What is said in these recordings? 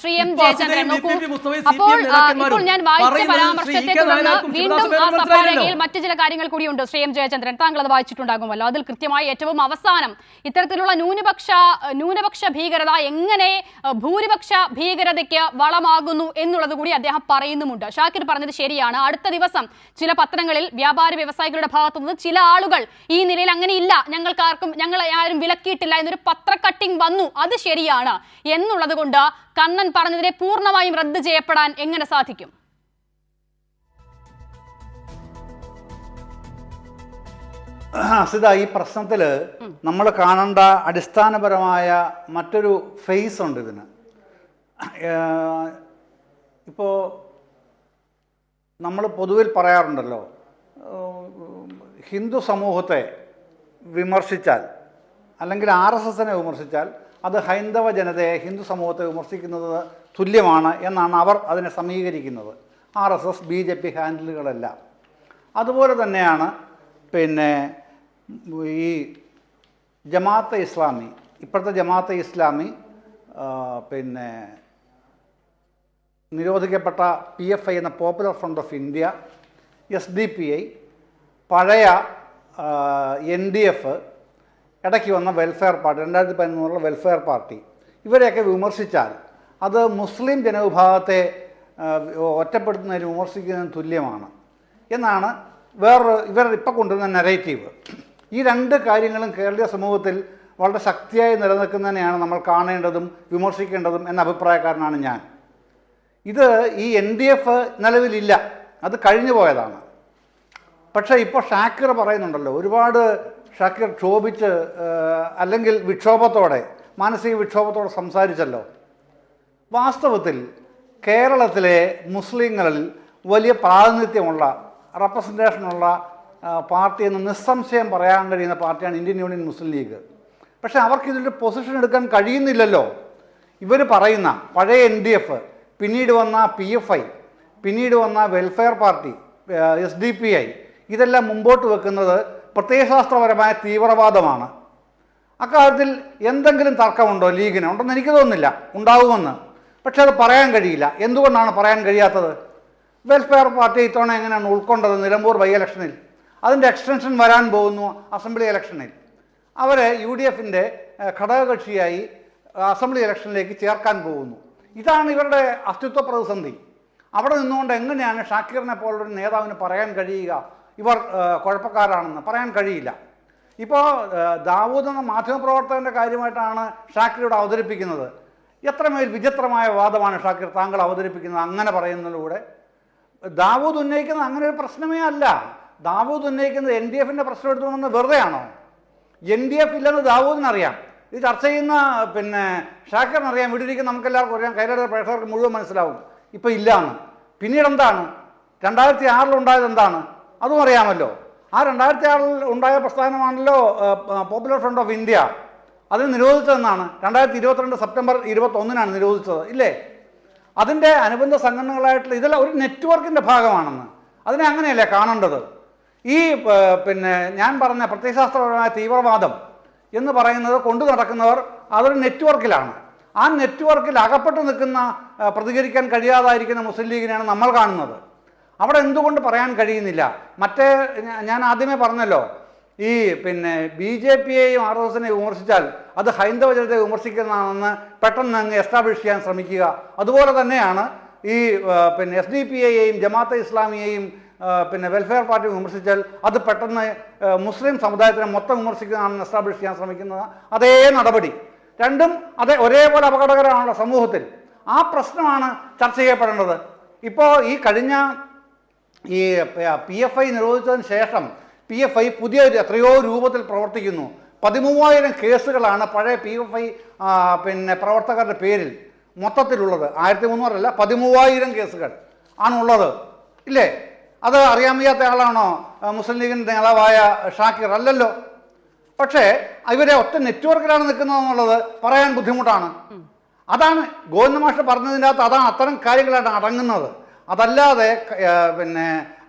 Shri M Jayachandran നോക്കൂ, ഇപ്പോൾ ഞാൻ വായിച്ച പരാമർശത്തെ തുടർന്ന് വീണ്ടും ആ സഭാരേഖയിൽ മറ്റു ചില കാര്യങ്ങൾ കൂടിയുണ്ട്. ശ്രീ എം ജയചന്ദ്രൻ, താങ്കൾ അത് വായിച്ചിട്ടുണ്ടാകുമല്ലോ. അതിൽ കൃത്യമായി ഏറ്റവും അവസാനം ഇത്തരത്തിലുള്ള ന്യൂനപക്ഷ ഭീകരത എങ്ങനെ ഭൂരിപക്ഷ ഭീകരതയ്ക്ക് വളമാകുന്നു എന്നുള്ളത് കൂടി അദ്ദേഹം പറയുന്നുമുണ്ട്. ഷാക്കിർ പറഞ്ഞത് ശരിയാണ്. അടുത്ത ദിവസം ചില പത്രങ്ങളിൽ വ്യാപാരി വ്യവസായികളുടെ ഭാഗത്തുനിന്ന് ചില ആളുകൾ ഈ നിലയിൽ അങ്ങനെയില്ല, ഞങ്ങൾ ആരും വിലക്കിയിട്ടില്ല എന്നൊരു പത്ര കട്ടിംഗ് വന്നു. അത് ശരിയാണ് എന്നുള്ളത് കൊണ്ട് കണ്ണൻ പറഞ്ഞതിനെ പൂർണ്ണമായും റദ്ദ് ചെയ്യപ്പെടാൻ എങ്ങനെ സാധിക്കും? അസിത, ഈ പ്രശ്നത്തിൽ നമ്മൾ കാണേണ്ട അടിസ്ഥാനപരമായ മറ്റൊരു ഫേസ് ഉണ്ട് ഇതിന്. ഇപ്പോൾ നമ്മൾ പൊതുവിൽ പറയാറുണ്ടല്ലോ, ഹിന്ദു സമൂഹത്തെ വിമർശിച്ചാൽ അല്ലെങ്കിൽ RSSനെ വിമർശിച്ചാൽ അത് ഹൈന്ദവ ജനതയെ, ഹിന്ദു സമൂഹത്തെ വിമർശിക്കുന്നത് തുല്യമാണ് എന്നാണ് അവർ അതിനെ സമീകരിക്കുന്നത്. RSS BJP ഹാൻഡിലുകളെല്ലാം അതുപോലെ തന്നെയാണ്. പിന്നെ ഈ ജമാഅത്തെ ഇസ്ലാമി, ഇപ്പോഴത്തെ ജമാഅത്തെ ഇസ്ലാമി, പിന്നെ നിരോധിക്കപ്പെട്ട PFI എന്ന popular front of India, SDPI, പഴയ NDF, ഇടയ്ക്ക് വന്ന വെൽഫെയർ പാർട്ടി, 2013 വെൽഫെയർ പാർട്ടി, ഇവരെയൊക്കെ വിമർശിച്ചാൽ അത് മുസ്ലിം ജനവിഭാഗത്തെ ഒറ്റപ്പെടുത്തുന്നതിന് വിമർശിക്കുന്നതിന് തുല്യമാണ് എന്നാണ് ഇവർ ഇപ്പം കൊണ്ടുവരുന്ന നെറേറ്റീവ്. ഈ രണ്ട് കാര്യങ്ങളും കേരളീയ സമൂഹത്തിൽ വളരെ ശക്തിയായി നിലനിൽക്കുന്നതിനെയാണ് നമ്മൾ കാണേണ്ടതും വിമർശിക്കേണ്ടതും എന്ന അഭിപ്രായക്കാരനാണ് ഞാൻ. ഇത് ഈ NDF നിലവിലില്ല, അത് കഴിഞ്ഞു പോയതാണ്. പക്ഷേ ഇപ്പോൾ ഷാക്കിർ പറയുന്നുണ്ടല്ലോ, ഒരുപാട് ഷാക്കിർ ക്ഷോഭിച്ച് അല്ലെങ്കിൽ മാനസിക വിക്ഷോഭത്തോടെ സംസാരിച്ചല്ലോ. വാസ്തവത്തിൽ കേരളത്തിലെ മുസ്ലിങ്ങളിൽ വലിയ പ്രാതിനിധ്യമുള്ള, റെപ്രസെൻറ്റേഷനുള്ള പാർട്ടി എന്ന് നിസ്സംശയം പറയാൻ കഴിയുന്ന പാർട്ടിയാണ് ഇന്ത്യൻ യൂണിയൻ മുസ്ലിം ലീഗ്. പക്ഷേ അവർക്കിതിൻ്റെ പൊസിഷൻ എടുക്കാൻ കഴിയുന്നില്ലല്ലോ. ഇവർ പറയുന്ന പഴയ NDF, പിന്നീട് വന്ന PFI, പിന്നീട് വന്ന വെൽഫെയർ പാർട്ടി, SDPI, ഇതെല്ലാം മുമ്പോട്ട് വെക്കുന്നത് പ്രത്യയശാസ്ത്രപരമായ തീവ്രവാദമാണ്. അക്കാര്യത്തിൽ എന്തെങ്കിലും തർക്കമുണ്ടോ ലീഗിന്? ഉണ്ടെന്ന് എനിക്ക് തോന്നുന്നില്ല, ഉണ്ടാവുമെന്ന്. പക്ഷെ അത് പറയാൻ കഴിയില്ല. എന്തുകൊണ്ടാണ് പറയാൻ കഴിയാത്തത്? വെൽഫെയർ പാർട്ടി ഇത്തവണ എങ്ങനെയാണ് ഉൾക്കൊണ്ടത്? നിലമ്പൂർ ബൈ ഇലക്ഷനിൽ അതിൻ്റെ എക്സ്റ്റൻഷൻ വരാൻ പോകുന്നു. അസംബ്ലി ഇലക്ഷനിൽ അവർ UDFൻ്റെ ഘടകകക്ഷിയായി അസംബ്ലി ഇലക്ഷനിലേക്ക് ചേർക്കാൻ പോകുന്നു. ഇതാണ് ഇവരുടെ അസ്തിത്വ പ്രതിസന്ധി. അവിടെ നിന്നുകൊണ്ട് എങ്ങനെയാണ് ഷാക്കിറിനെ പോലുള്ളൊരു നേതാവിന് പറയാൻ കഴിയുക ഇവർ കുഴപ്പക്കാരാണെന്ന്? പറയാൻ കഴിയില്ല. ഇപ്പോൾ ദാവൂദ് എന്ന മാധ്യമപ്രവർത്തകൻ്റെ കാര്യമായിട്ടാണ് ഷാക്കിർ ഇവിടെ അവതരിപ്പിക്കുന്നത്. എത്രമേൽ വിചിത്രമായ വാദമാണ് ഷാക്കിർ താങ്കൾ അവതരിപ്പിക്കുന്നത് അങ്ങനെ പറയുന്നതിലൂടെ. ദാവൂദ് ഉന്നയിക്കുന്നത് അങ്ങനെ ഒരു പ്രശ്നമേ അല്ല. ദാവൂദ് ഉന്നയിക്കുന്നത് NDFൻ്റെ പ്രശ്നം എടുത്തുകൊണ്ടെന്ന് വെറുതെയാണോ? NDF ഇല്ലെന്ന് ദാവൂദിനറിയാം, ഇത് ചർച്ച ചെയ്യുന്ന ഷാക്കിറിനറിയാം, വീട്ടിലിരിക്കുന്ന നമുക്കെല്ലാവർക്കും അറിയാം, കൈരള പ്രേക്ഷകർക്ക് മുഴുവൻ മനസ്സിലാവും ഇപ്പോൾ ഇല്ലയെന്ന്. പിന്നീട് എന്താണ് 2006 ഉണ്ടായത്? എന്താണ് അതും അറിയാമല്ലോ. ആ 2006 ഉണ്ടായ പ്രസ്ഥാനമാണല്ലോ പോപ്പുലർ ഫ്രണ്ട് ഓഫ് ഇന്ത്യ. അതിന് നിരോധിച്ചതെന്നാണ് 2022 സെപ്റ്റംബർ 21 നിരോധിച്ചത്, ഇല്ലേ? അതിൻ്റെ അനുബന്ധ സംഘടനകളായിട്ടുള്ള ഇതെല്ലാം ഒരു നെറ്റ്വർക്കിൻ്റെ ഭാഗമാണെന്ന്, അതിനെ അങ്ങനെയല്ലേ കാണേണ്ടത്? ഈ ഞാൻ പറഞ്ഞ പ്രത്യയശാസ്ത്രപരമായ തീവ്രവാദം എന്ന് പറയുന്നത് കൊണ്ടു നടക്കുന്നവർ അതൊരു നെറ്റ്വർക്കിലാണ്. ആ നെറ്റ്വർക്കിൽ അകപ്പെട്ടു നിൽക്കുന്ന, പ്രതികരിക്കാൻ കഴിയാതായിരിക്കുന്ന മുസ്ലിം ലീഗിനെയാണ് നമ്മൾ കാണുന്നത്. അവിടെ എന്തുകൊണ്ട് പറയാൻ കഴിയുന്നില്ല? ഞാൻ ആദ്യമേ പറഞ്ഞല്ലോ, ഈ BJPയെയും RSSനെയും വിമർശിച്ചാൽ അത് ഹൈന്ദവ ജനതയെ വിമർശിക്കുന്നതാണെന്ന് പെട്ടെന്ന് അങ്ങ് എസ്റ്റാബ്ലിഷ് ചെയ്യാൻ ശ്രമിക്കുക. അതുപോലെ തന്നെയാണ് ഈ SDPയെയും ജമാഅത്തെ ഇസ്ലാമിയെയും വെൽഫെയർ പാർട്ടി വിമർശിച്ചാൽ അത് പെട്ടെന്ന് മുസ്ലിം സമുദായത്തിനെ മൊത്തം വിമർശിക്കുന്നതാണെന്ന് എസ്റ്റാബ്ലിഷ് ചെയ്യാൻ ശ്രമിക്കുന്നത് അതേ നടപടി. രണ്ടും ഒരേപോലെ അപകടകരമാണല്ലോ സമൂഹത്തിൽ. ആ പ്രശ്നമാണ് ചർച്ച ചെയ്യപ്പെടേണ്ടത്. ഇപ്പോൾ ഈ കഴിഞ്ഞ PFI നിരോധിച്ചതിന് ശേഷം PFI പുതിയ എത്രയോ രൂപത്തിൽ പ്രവർത്തിക്കുന്നു. 13,000 കേസുകളാണ് പഴയ PFI പ്രവർത്തകരുടെ പേരിൽ മൊത്തത്തിലുള്ളത്. 1300 അല്ല, 13,000 കേസുകൾ ആണുള്ളത്, ഇല്ലേ? അത് അറിയാൻ വയ്യാത്ത ആളാണോ മുസ്ലിം ലീഗിൻ്റെ നേതാവായ ഷാക്കിർ? അല്ലല്ലോ. പക്ഷേ ഇവരെ ഒറ്റ നെറ്റ്വർക്കിലാണ് നിൽക്കുന്നതെന്നുള്ളത് പറയാൻ ബുദ്ധിമുട്ടാണ്. അതാണ് ഗോവിന്ദ മാഷ് പറഞ്ഞതിൻ്റെ അകത്ത്, അതാണ് അത്തരം കാര്യങ്ങളാണ് അടങ്ങുന്നത്. അതല്ലാതെ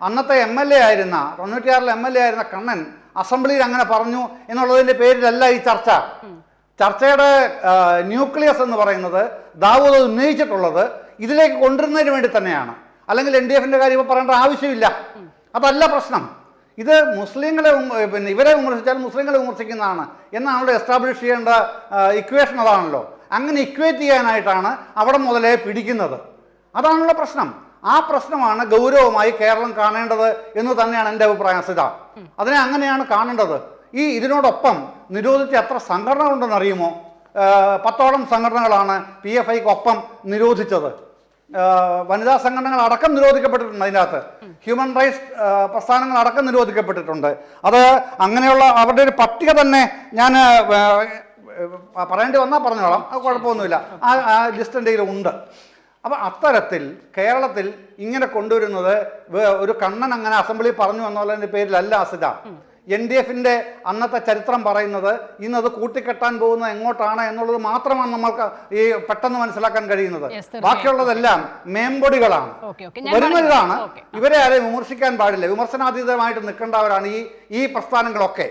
അന്നത്തെ MLA ആയിരുന്ന 96 MLA ആയിരുന്ന കണ്ണൻ അസംബ്ലിയിൽ അങ്ങനെ പറഞ്ഞു എന്നുള്ളതിൻ്റെ പേരിലല്ല ഈ ചർച്ച. ചർച്ചയുടെ ന്യൂക്ലിയസ് എന്ന് പറയുന്നത് ദാവൂദ് ഉന്നയിച്ചിട്ടുള്ളത് ഇതിലേക്ക് കൊണ്ടുവരുന്നതിന് വേണ്ടി തന്നെയാണ്. അല്ലെങ്കിൽ NDF-ന്റെ കാര്യം ഇപ്പോൾ പറയേണ്ട ആവശ്യമില്ല. അതല്ല പ്രശ്നം. ഇത് മുസ്ലിങ്ങളെ പിന്നെ ഇവരെ വിമർശിച്ചാൽ മുസ്ലിങ്ങളെ വിമർശിക്കുന്നതാണ് എന്നാണല്ലോ എസ്റ്റാബ്ലിഷ് ചെയ്യേണ്ട ഇക്വേഷൻ. അതാണല്ലോ. അങ്ങനെ ഇക്വേറ്റ് ചെയ്യാനായിട്ടാണ് അവിടെ മുതലേ പിടിക്കുന്നത്. അതാണല്ലോ പ്രശ്നം. ആ പ്രശ്നമാണ് ഗൗരവമായി കേരളം കാണേണ്ടത് എന്ന് തന്നെയാണ് എൻ്റെ അഭിപ്രായം. സിത, അതിനെ അങ്ങനെയാണ് കാണേണ്ടത്. ഇതിനോടൊപ്പം നിരോധിച്ച എത്ര സംഘടനകളുണ്ടെന്ന് അറിയുമോ? 10ഓളം സംഘടനകളാണ് PFIക്കൊപ്പം നിരോധിച്ചത്. വനിതാ സംഘടനകൾ അടക്കം നിരോധിക്കപ്പെട്ടിട്ടുണ്ട്. അതിനകത്ത് ഹ്യൂമൻ റൈറ്റ്സ് പ്രസ്ഥാനങ്ങൾ അടക്കം നിരോധിക്കപ്പെട്ടിട്ടുണ്ട്. അത് അങ്ങനെയുള്ള അവരുടെ ഒരു പട്ടിക തന്നെ ഞാൻ പറയേണ്ടി വന്നാൽ പറഞ്ഞോളാം, അത് കുഴപ്പമൊന്നുമില്ല. ആ ലിസ്റ്റ് എൻ്റെ കയ്യിലുണ്ട്. അപ്പം അത്തരത്തിൽ കേരളത്തിൽ ഇങ്ങനെ കൊണ്ടുവരുന്നത് ഒരു കണ്ണൻ അങ്ങനെ അസംബ്ലി പറഞ്ഞു എന്നുള്ളതിൻ്റെ പേരിലല്ല അസിത. NDF-ന്റെ അന്നത്തെ ചരിത്രം പറയുന്നത് ഇന്നത് കൂട്ടിക്കെട്ടാൻ പോകുന്നത് എങ്ങോട്ടാണ് എന്നുള്ളത് മാത്രമാണ് നമ്മൾക്ക് ഈ പെട്ടെന്ന് മനസ്സിലാക്കാൻ കഴിയുന്നത്. ബാക്കിയുള്ളതെല്ലാം മേമ്പൊടികളാണ്, വരുന്നതാണ്. ഇവരെ ആരെയും വിമർശിക്കാൻ പാടില്ല. വിമർശനാതീതമായിട്ട് നിൽക്കേണ്ടവരാണ് ഈ പ്രസ്ഥാനങ്ങളൊക്കെ.